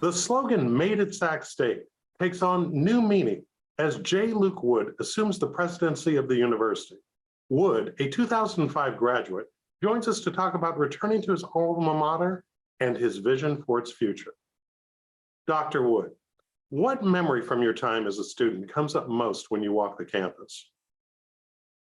The slogan "Made at Sac State" takes on new meaning as J. Luke Wood assumes the presidency of the university. Wood, a 2005 graduate, joins us to talk about returning to his alma mater and his vision for its future. Dr. Wood, what memory from your time as a student comes up most when you walk the campus?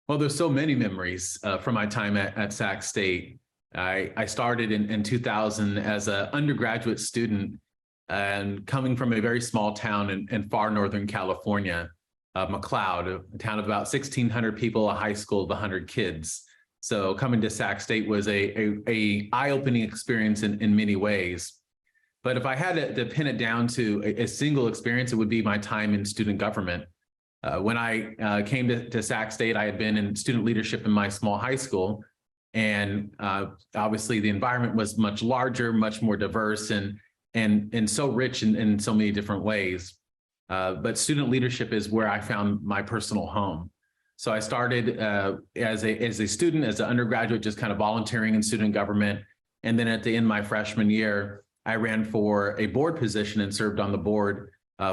Well, there's so many memories from my time at Sac State. I started in 2000 as an undergraduate student and coming from a very small town in far northern California, McLeod, a town of about 1,600 people, a high school of 100 kids. So coming to Sac State was a eye-opening experience in many ways. But if I had to pin it down to a single experience, it would be my time in student government. When I came to Sac State, I had been in student leadership in my small high school. And obviously the environment was much larger, much more diverse, and so rich in so many different ways. But student leadership is where I found my personal home. So I started as a student, as an undergraduate, just kind of volunteering in student government. And then at the end of my freshman year, I ran for a board position and served on the board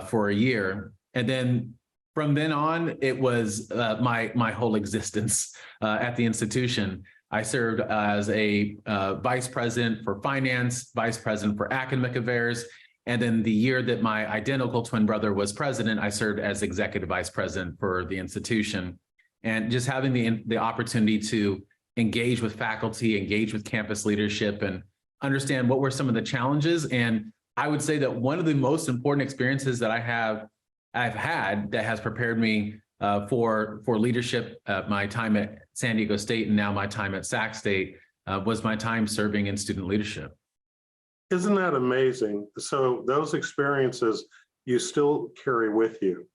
for a year. And then from then on, it was my whole existence at the institution. I served as a vice president for finance, vice president for academic affairs. And then the year that my identical twin brother was president, I served as executive vice president for the institution. And just having the opportunity to engage with faculty, engage with campus leadership, and understand what were some of the challenges. And I would say that one of the most important experiences that I've had that has prepared me for leadership, my time at San Diego State and now my time at Sac State, was my time serving in student leadership. Isn't that amazing? So those experiences you still carry with you.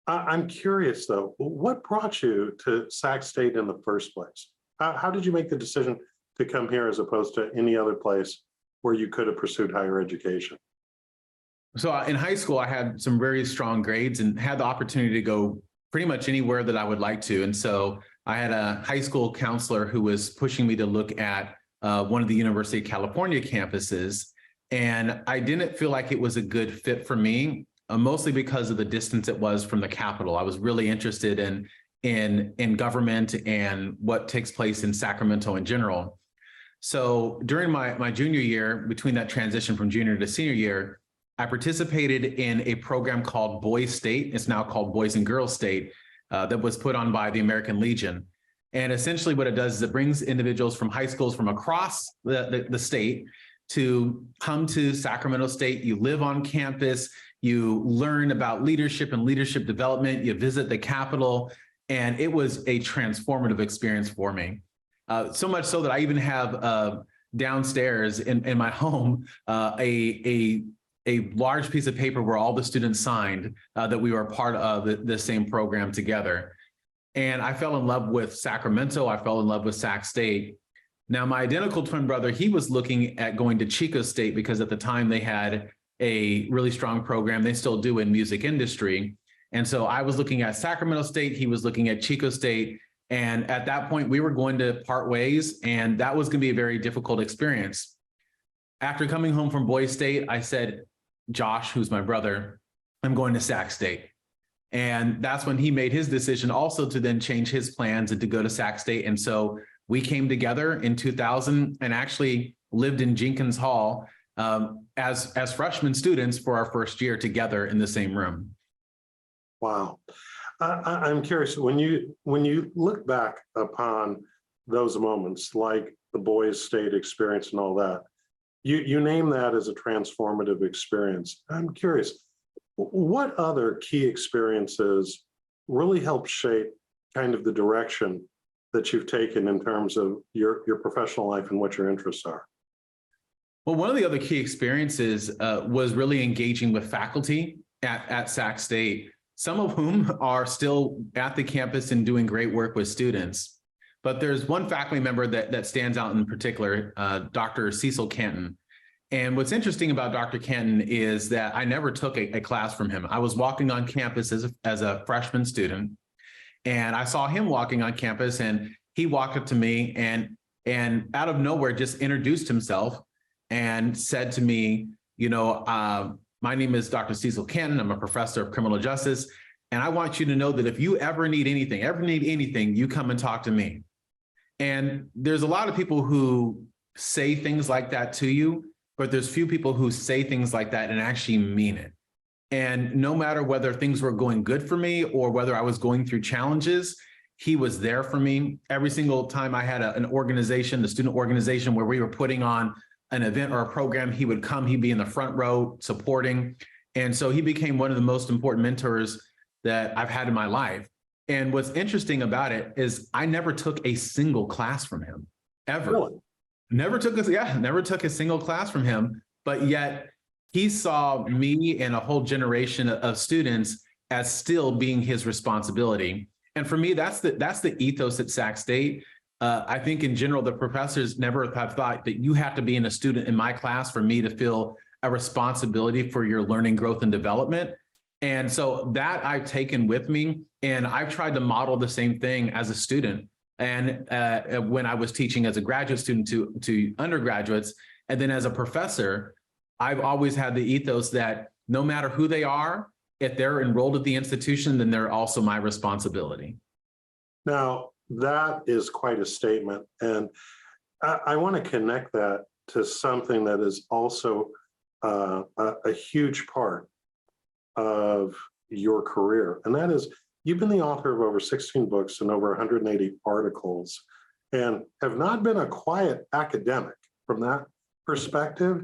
I'm curious though, what brought you to Sac State in the first place? How did you make the decision to come here as opposed to any other place where you could have pursued higher education? So in high school, I had some very strong grades and had the opportunity to go pretty much anywhere that I would like to. And so I had a high school counselor who was pushing me to look at one of the University of California campuses. And I didn't feel like it was a good fit for me, mostly because of the distance it was from the Capitol. I was really interested in government and what takes place in Sacramento in general. So during my junior year, between that transition from junior to senior year, I participated in a program called Boys State. It's now called Boys and Girls State, that was put on by the American Legion. And essentially what it does is it brings individuals from high schools from across the state to come to Sacramento State. You live on campus, you learn about leadership and leadership development, you visit the Capitol, and it was a transformative experience for me. So much so that I even have downstairs in my home a large piece of paper where all the students signed that we were part of the same program together. And I fell in love with Sacramento. I fell in love with Sac State. Now, my identical twin brother, he was looking at going to Chico State because at the time they had a really strong program. They still do in music industry. And so I was looking at Sacramento State. He was looking at Chico State. And at that point, we were going to part ways. And that was going to be a very difficult experience. After coming home from Boys State, I said, Josh, who's my brother, I'm going to Sac State. And that's when he made his decision also to then change his plans and to go to Sac State. And so we came together in 2000 and actually lived in Jenkins Hall as freshman students for our first year together in the same room. Wow. I'm curious, when you look back upon those moments, like the Boys State experience and all that, you name that as a transformative experience. I'm curious, what other key experiences really help shape kind of the direction that you've taken in terms of your professional life and what your interests are? Well, one of the other key experiences was really engaging with faculty at Sac State, some of whom are still at the campus and doing great work with students. But there's one faculty member that stands out in particular, Dr. Cecil Canton. And what's interesting about Dr. Canton is that I never took a class from him. I was walking on campus as a freshman student, and I saw him walking on campus, and he walked up to me and out of nowhere just introduced himself and said to me, my name is Dr. Cecil Cannon. I'm a professor of criminal justice. And I want you to know that if you ever need anything, you come and talk to me. And there's a lot of people who say things like that to you, but there's few people who say things like that and actually mean it. And no matter whether things were going good for me or whether I was going through challenges, he was there for me. Every single time I had an organization, the student organization, where we were putting on an event or a program, he would come, he'd be in the front row supporting. And so he became one of the most important mentors that I've had in my life. And what's interesting about it is I never took a single class from him, ever. Really? Never took a single class from him, but yet he saw me and a whole generation of students as still being his responsibility. And for me, that's the ethos at Sac State. I think in general, the professors never have thought that you have to be in a student in my class for me to feel a responsibility for your learning, growth, and development. And so that I've taken with me, and I've tried to model the same thing as a student. And when I was teaching as a graduate student to undergraduates, and then as a professor, I've always had the ethos that no matter who they are, if they're enrolled at the institution, then they're also my responsibility. Now, that is quite a statement. And I want to connect that to something that is also a huge part of your career. And that is, you've been the author of over 16 books and over 180 articles, and have not been a quiet academic from that perspective.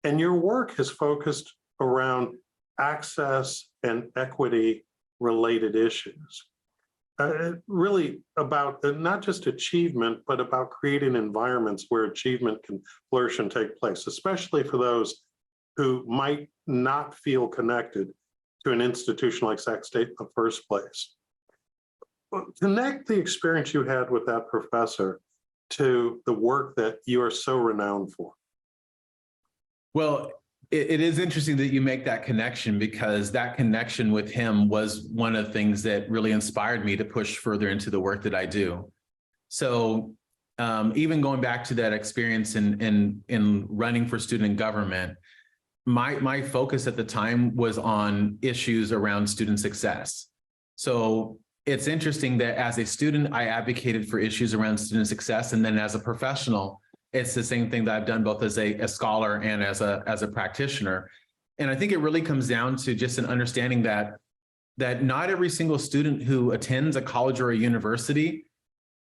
And your work has focused around access and equity related issues. Really about not just achievement, but about creating environments where achievement can flourish and take place, especially for those who might not feel connected to an institution like Sac State in the first place. Connect the experience you had with that professor to the work that you are so renowned for. Well, it is interesting that you make that connection, because that connection with him was one of the things that really inspired me to push further into the work that I do. So even going back to that experience in running for student government, my focus at the time was on issues around student success. So it's interesting that as a student, I advocated for issues around student success. And then as a professional, it's the same thing that I've done both as a scholar and as a practitioner. And I think it really comes down to just an understanding that not every single student who attends a college or a university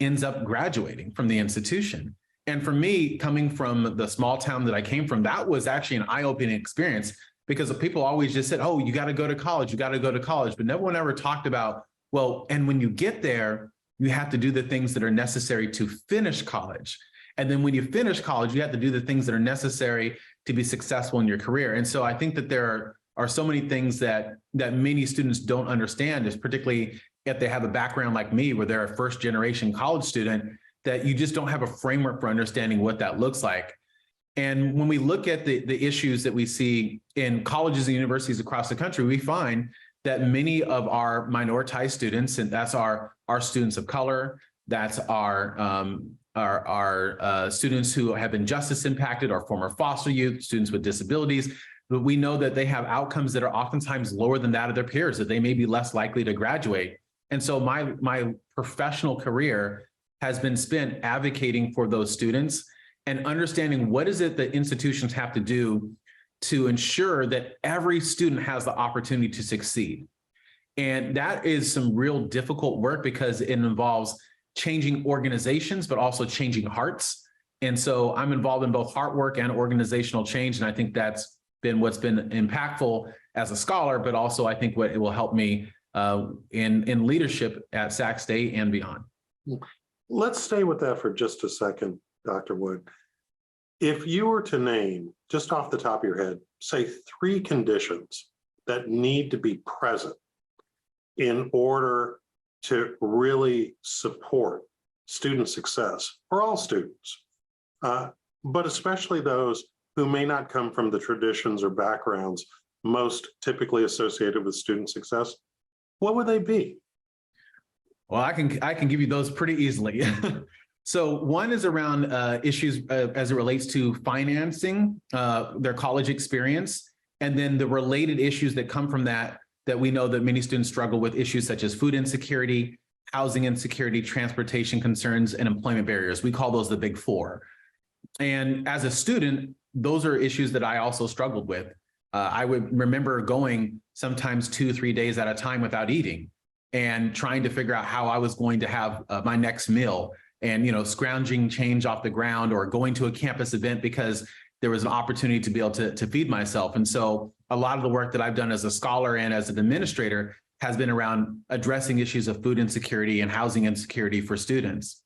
ends up graduating from the institution. And for me, coming from the small town that I came from, that was actually an eye-opening experience, because people always just said, oh, you got to go to college, you got to go to college. But no one ever talked about, well, and when you get there, you have to do the things that are necessary to finish college. And then when you finish college, you have to do the things that are necessary to be successful in your career. And so I think that there are so many things that many students don't understand, is particularly if they have a background like me, where they're a first generation college student, that you just don't have a framework for understanding what that looks like. And when we look at the issues that we see in colleges and universities across the country, we find that many of our minoritized students, and that's our students of color, that's our students who have been justice impacted, our former foster youth, students with disabilities, but we know that they have outcomes that are oftentimes lower than that of their peers, that they may be less likely to graduate. And so my professional career has been spent advocating for those students and understanding what is it that institutions have to do to ensure that every student has the opportunity to succeed. And that is some real difficult work, because it involves changing organizations, but also changing hearts. And so I'm involved in both heart work and organizational change. And I think that's been what's been impactful as a scholar, but also I think what it will help me in leadership at Sac State and beyond. Let's stay with that for just a second, Dr. Wood. If you were to name, just off the top of your head, say 3 conditions that need to be present in order to really support student success for all students, but especially those who may not come from the traditions or backgrounds most typically associated with student success, what would they be? Well, I can give you those pretty easily. So one is around issues as it relates to financing their college experience, and then the related issues that come from that we know that many students struggle with, issues such as food insecurity, housing insecurity, transportation concerns, and employment barriers. We call those the big four. And as a student, those are issues that I also struggled with. I would remember going sometimes 2-3 days at a time without eating and trying to figure out how I was going to have my next meal, and, you know, scrounging change off the ground or going to a campus event because there was an opportunity to be able to feed myself. And so a lot of the work that I've done as a scholar and as an administrator has been around addressing issues of food insecurity and housing insecurity for students.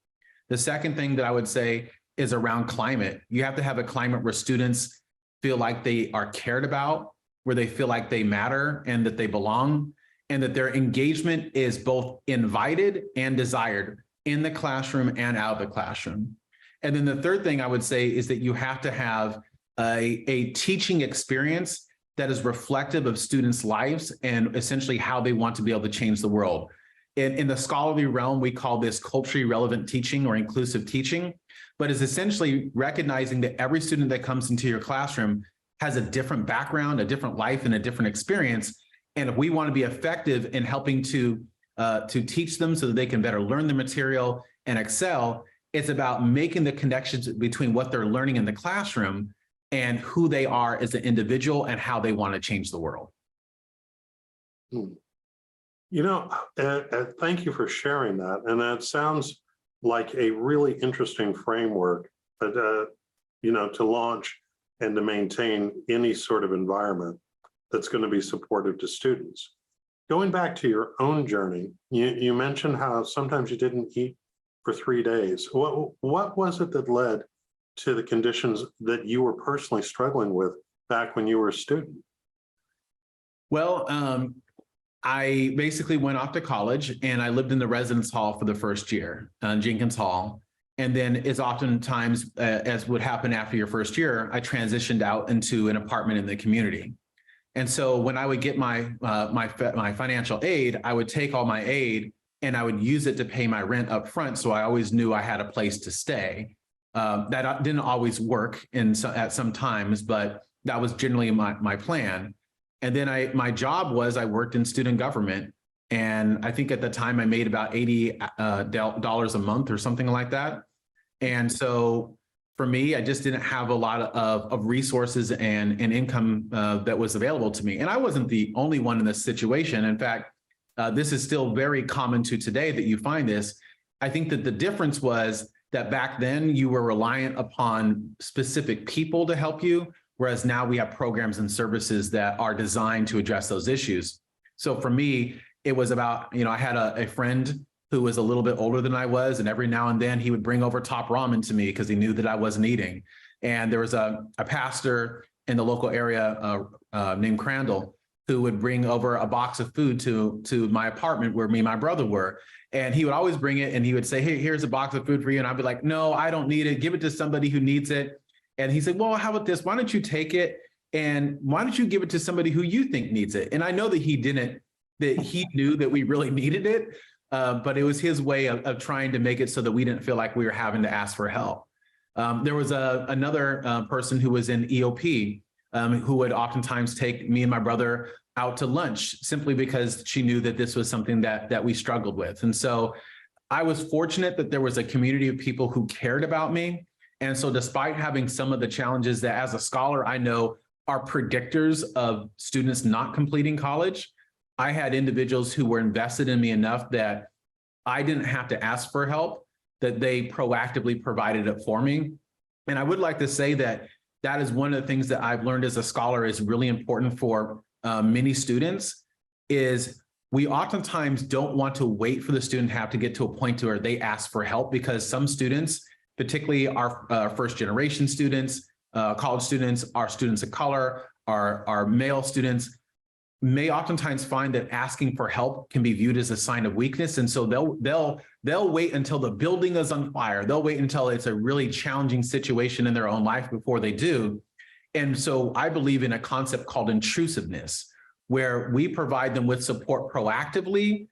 The second thing that I would say is around climate. You have to have a climate where students feel like they are cared about, where they feel like they matter and that they belong, and that their engagement is both invited and desired in the classroom and out of the classroom. And then the third thing I would say is that you have to have a teaching experience that is reflective of students' lives and essentially how they want to be able to change the world. In the scholarly realm, we call this culturally relevant teaching or inclusive teaching, but it's essentially recognizing that every student that comes into your classroom has a different background, a different life, and a different experience. And if we want to be effective in helping to teach them so that they can better learn the material and excel, it's about making the connections between what they're learning in the classroom and who they are as an individual and how they want to change the world. You know, thank you for sharing that. And that sounds like a really interesting framework that, you know, to launch and to maintain any sort of environment that's going to be supportive to students. Going back to your own journey, you mentioned how sometimes you didn't eat for 3 days. What was it that led to the conditions that you were personally struggling with back when you were a student? Well, I basically went off to college and I lived in the residence hall for the first year, Jenkins Hall. And then as oftentimes as would happen after your first year, I transitioned out into an apartment in the community. And so when I would get my financial aid, I would take all my aid and I would use it to pay my rent up front. So I always knew I had a place to stay. That didn't always work at some times, but that was generally my plan. And then my job was I worked in student government. And I think at the time I made about $80 a month or something like that. And so for me, I just didn't have a lot of resources and income that was available to me. And I wasn't the only one in this situation. In fact, this is still very common to today that you find this. I think that the difference was that back then you were reliant upon specific people to help you, whereas now we have programs and services that are designed to address those issues. So for me, it was about, you know, I had a friend who was a little bit older than I was, and every now and then he would bring over top ramen to me because he knew that I wasn't eating. And there was a pastor in the local area named Crandall who would bring over a box of food to my apartment where me and my brother were. And he would always bring it and he would say, hey, here's a box of food for you. And I'd be like, no, I don't need it. Give it to somebody who needs it. And he said, well, how about this? Why don't you take it? And why don't you give it to somebody who you think needs it? And I know that he didn't, that he knew that we really needed it. But it was his way of trying to make it so that we didn't feel like we were having to ask for help. There was another person who was in EOP who would oftentimes take me and my brother out to lunch simply because she knew that this was something that we struggled with. And so I was fortunate that there was a community of people who cared about me. And so despite having some of the challenges that as a scholar, I know are predictors of students not completing college, I had individuals who were invested in me enough that I didn't have to ask for help, that they proactively provided it for me. And I would like to say that that is one of the things that I've learned as a scholar is really important for many students, is we oftentimes don't want to wait for the student to have to get to a point where they ask for help, because some students, particularly our first generation students, college students, our students of color, our male students, may oftentimes find that asking for help can be viewed as a sign of weakness. And so they'll wait until the building is on fire. They'll wait until it's a really challenging situation in their own life before they do. And so I believe in a concept called intrusiveness, where we provide them with support proactively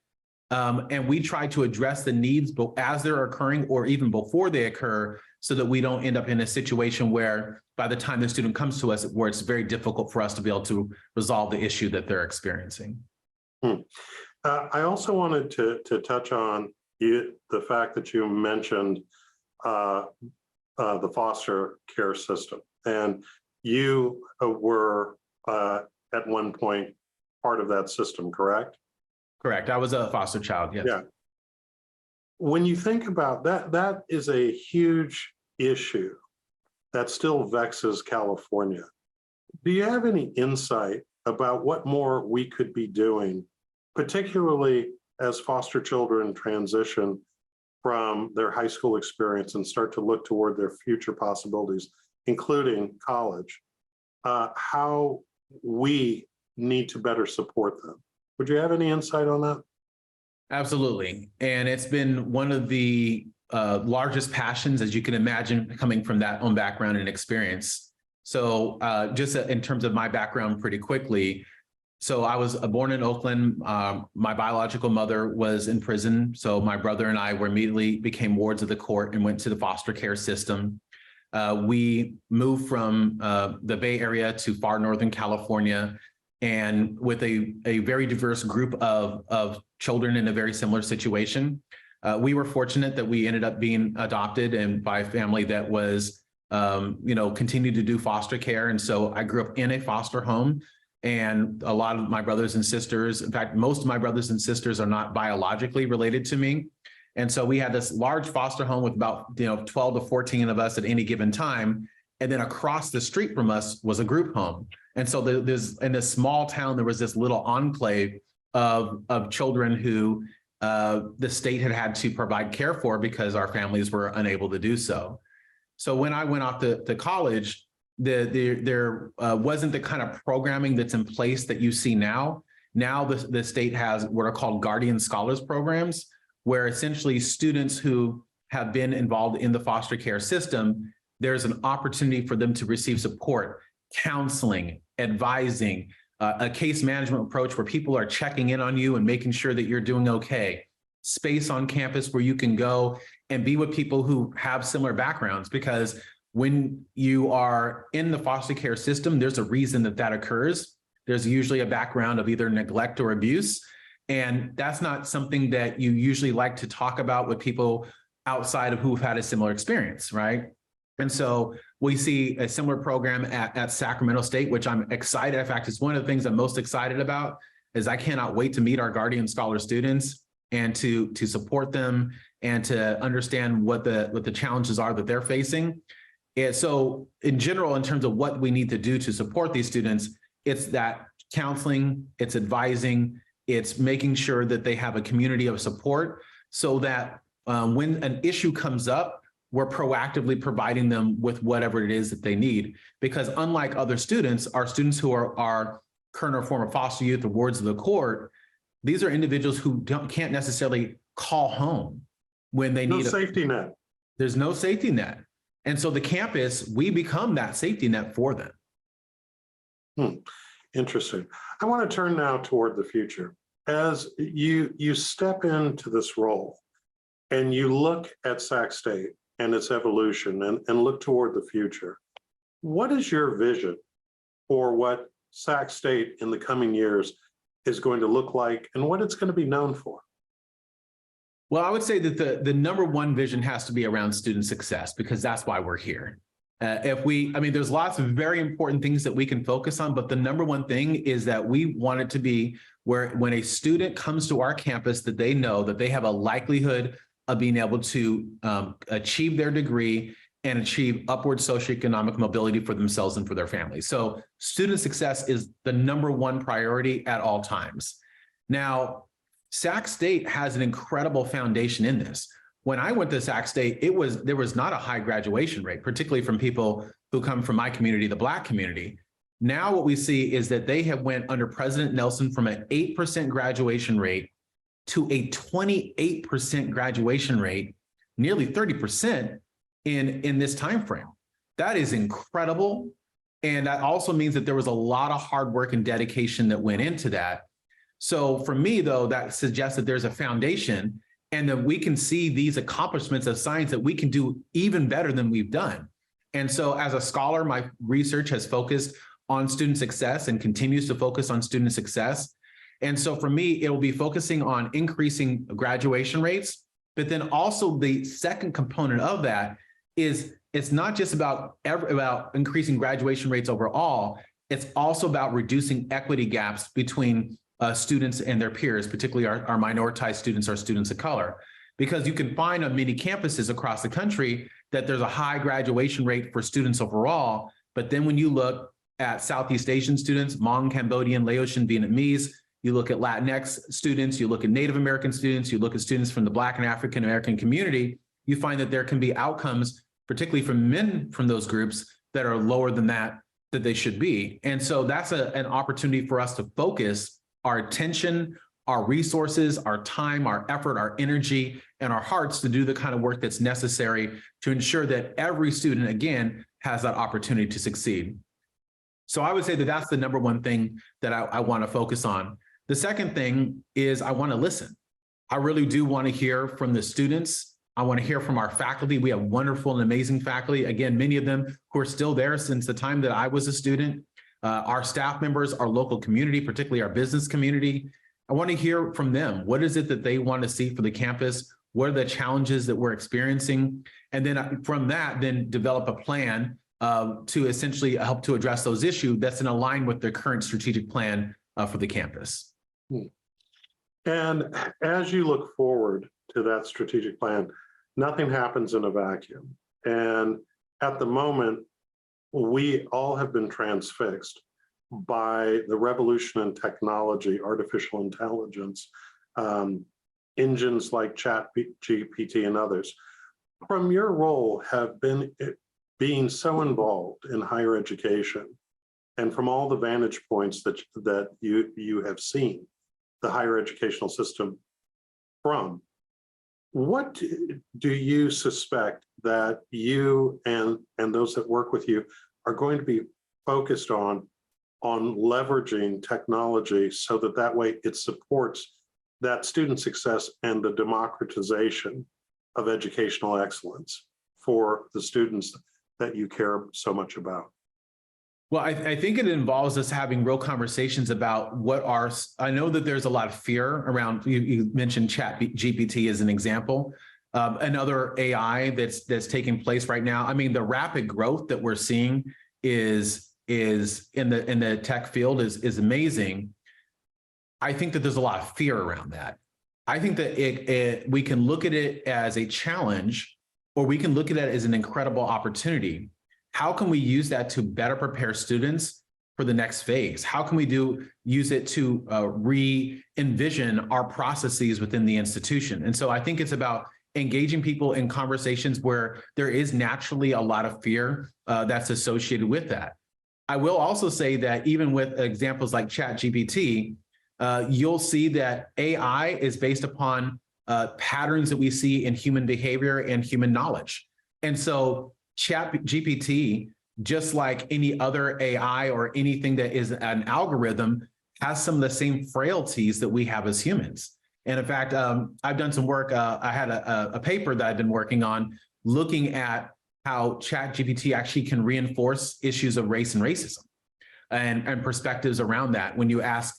And we try to address the needs as they're occurring or even before they occur, so that we don't end up in a situation where by the time the student comes to us, where it's very difficult for us to be able to resolve the issue that they're experiencing. I also wanted to touch on the fact that you mentioned the foster care system, and you were at one point part of that system, correct? Correct. I was a foster child. Yes. Yeah. When you think about that, that is a huge issue that still vexes California. Do you have any insight about what more we could be doing, particularly as foster children transition from their high school experience and start to look toward their future possibilities, including college, how we need to better support them? Would you have any insight on that? Absolutely. And it's been one of the largest passions, as you can imagine, coming from that own background and experience. So just in terms of my background pretty quickly, so I was born in Oakland. My biological mother was in prison. So my brother and I were immediately became wards of the court and went to the foster care system. We moved from the Bay Area to far Northern California, and with a very diverse group of children in a very similar situation. We were fortunate that we ended up being adopted and by a family that was, continued to do foster care. And so I grew up in a foster home, and a lot of my brothers and sisters, in fact, most of my brothers and sisters are not biologically related to me. And so we had this large foster home with about 12 to 14 of us at any given time. And then across the street from us was a group home. And so there's in this small town, there was this little enclave of children who the state had to provide care for because our families were unable to do so. So when I went off to college, there wasn't the kind of programming that's in place that you see now. Now the state has what are called Guardian Scholars programs, where essentially students who have been involved in the foster care system, there's an opportunity for them to receive support, counseling, advising, a case management approach where people are checking in on you and making sure that you're doing okay, space on campus where you can go and be with people who have similar backgrounds. Because when you are in the foster care system, there's a reason that occurs. There's usually a background of either neglect or abuse. And that's not something that you usually like to talk about with people outside of who've had a similar experience, right? And so we see a similar program at Sacramento State, which I'm excited. In fact, it's one of the things I'm most excited about is I cannot wait to meet our Guardian Scholar students and to support them and to understand what the challenges are that they're facing. And so in general, in terms of what we need to do to support these students, it's that counseling, it's advising, it's making sure that they have a community of support so that when an issue comes up, we're proactively providing them with whatever it is that they need. Because unlike other students, our students who are current or former foster youth or wards of the court, these are individuals who can't necessarily call home when they need no safety net. There's no safety net. And so the campus, we become that safety net for them. Interesting. I want to turn now toward the future. As you step into this role and you look at Sac State and its evolution and look toward the future, what is your vision for what Sac State in the coming years is going to look like and what it's going to be known for? Well, I would say that the number one vision has to be around student success, because that's why we're here. There's lots of very important things that we can focus on, but the number one thing is that we want it to be where when a student comes to our campus, that they know that they have a likelihood of being able to achieve their degree and achieve upward socioeconomic mobility for themselves and for their families. So student success is the number one priority at all times. Now, Sac State has an incredible foundation in this. When I went to Sac State, there was not a high graduation rate, particularly from people who come from my community, the Black community. Now what we see is that they have went under President Nelson from an 8% graduation rate to a 28% graduation rate, nearly 30% in this time frame. That is incredible. And that also means that there was a lot of hard work and dedication that went into that. So for me, though, that suggests that there's a foundation and that we can see these accomplishments of science that we can do even better than we've done. And so as a scholar, my research has focused on student success and continues to focus on student success. And so for me, it will be focusing on increasing graduation rates, but then also the second component of that is it's not just about increasing graduation rates overall, it's also about reducing equity gaps between students and their peers, particularly our minoritized students or students of color. Because you can find on many campuses across the country that there's a high graduation rate for students overall, but then when you look at Southeast Asian students, Hmong, Cambodian, Laotian, Vietnamese, you look at Latinx students, you look at Native American students, you look at students from the Black and African American community, you find that there can be outcomes, particularly from men from those groups, that are lower than that they should be. And so that's an opportunity for us to focus our attention, our resources, our time, our effort, our energy, and our hearts to do the kind of work that's necessary to ensure that every student, again, has that opportunity to succeed. So I would say that that's the number one thing that I want to focus on. The second thing is I want to listen. I really do want to hear from the students. I want to hear from our faculty. We have wonderful and amazing faculty. Again, many of them who are still there since the time that I was a student. Our staff members, our local community, particularly our business community. I want to hear from them. What is it that they want to see for the campus? What are the challenges that we're experiencing? And then from that, then develop a plan to essentially help to address those issues that's in line with the current strategic plan for the campus. And as you look forward to that strategic plan, nothing happens in a vacuum. And at the moment, we all have been transfixed by the revolution in technology, artificial intelligence, engines like ChatGPT and others. From your role have been being so involved in higher education, and from all the vantage points that you have seen the higher educational system from, what do you suspect that you and those that work with you are going to be focused on leveraging technology so that way it supports that student success and the democratization of educational excellence for the students that you care so much about? Well, I think it involves us having real conversations about I know that there's a lot of fear around, you mentioned ChatGPT as an example, another AI that's taking place right now. I mean, the rapid growth that we're seeing is in the tech field is amazing. I think that there's a lot of fear around that. I think that we can look at it as a challenge, or we can look at it as an incredible opportunity. How can we use that to better prepare students for the next phase? How can we use it to re-envision our processes within the institution? And so I think it's about engaging people in conversations where there is naturally a lot of fear that's associated with that. I will also say that even with examples like ChatGPT, you'll see that AI is based upon patterns that we see in human behavior and human knowledge. And so ChatGPT, just like any other AI or anything that is an algorithm, has some of the same frailties that we have as humans. And in fact, I've done some work. I had a paper that I've been working on looking at how ChatGPT actually can reinforce issues of race and racism and perspectives around that. When you ask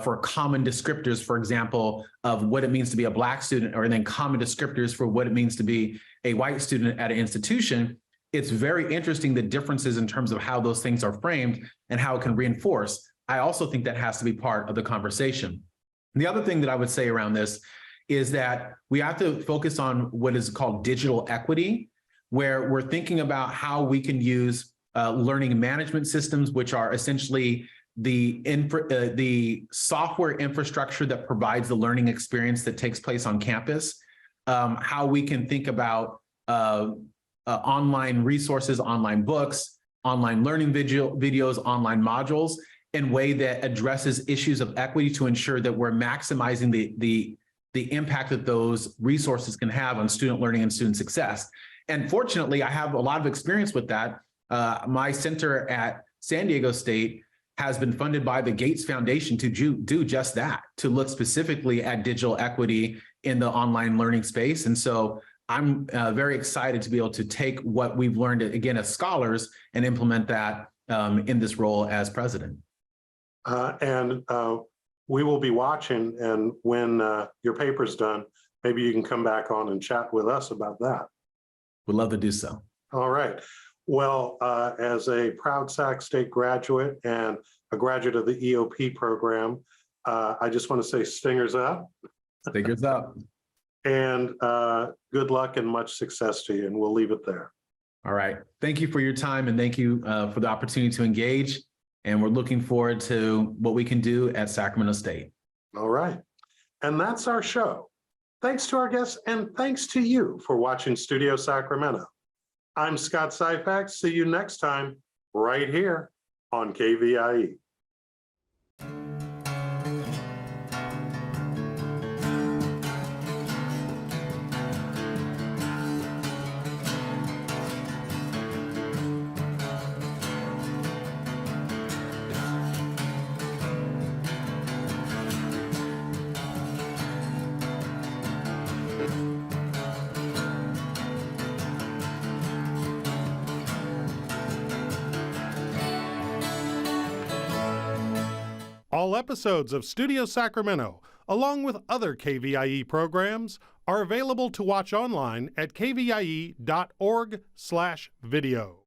for common descriptors, for example, of what it means to be a Black student, or then common descriptors for what it means to be a white student at an institution, it's very interesting the differences in terms of how those things are framed and how it can reinforce. I also think that has to be part of the conversation. The other thing that I would say around this is that we have to focus on what is called digital equity, where we're thinking about how we can use learning management systems, which are essentially the software infrastructure that provides the learning experience that takes place on campus, how we can think about online resources, online books, online learning videos, online modules in a way that addresses issues of equity to ensure that we're maximizing the impact that those resources can have on student learning and student success. And fortunately, I have a lot of experience with that. My center at San Diego State has been funded by the Gates Foundation to do just that, to look specifically at digital equity in the online learning space. And so I'm very excited to be able to take what we've learned, again, as scholars and implement that in this role as president. And we will be watching, and when your paper's done, maybe you can come back on and chat with us about that. Would love to do so. All right. Well, as a proud Sac State graduate and a graduate of the EOP program, I just want to say stingers up. Stingers up. And good luck and much success to you. And we'll leave it there. All right. Thank you for your time, and thank you for the opportunity to engage. And we're looking forward to what we can do at Sacramento State. All right. And that's our show. Thanks to our guests, and thanks to you for watching Studio Sacramento. I'm Scott Syphax. See you next time right here on KVIE. All episodes of Studio Sacramento, along with other KVIE programs, are available to watch online at kvie.org/video.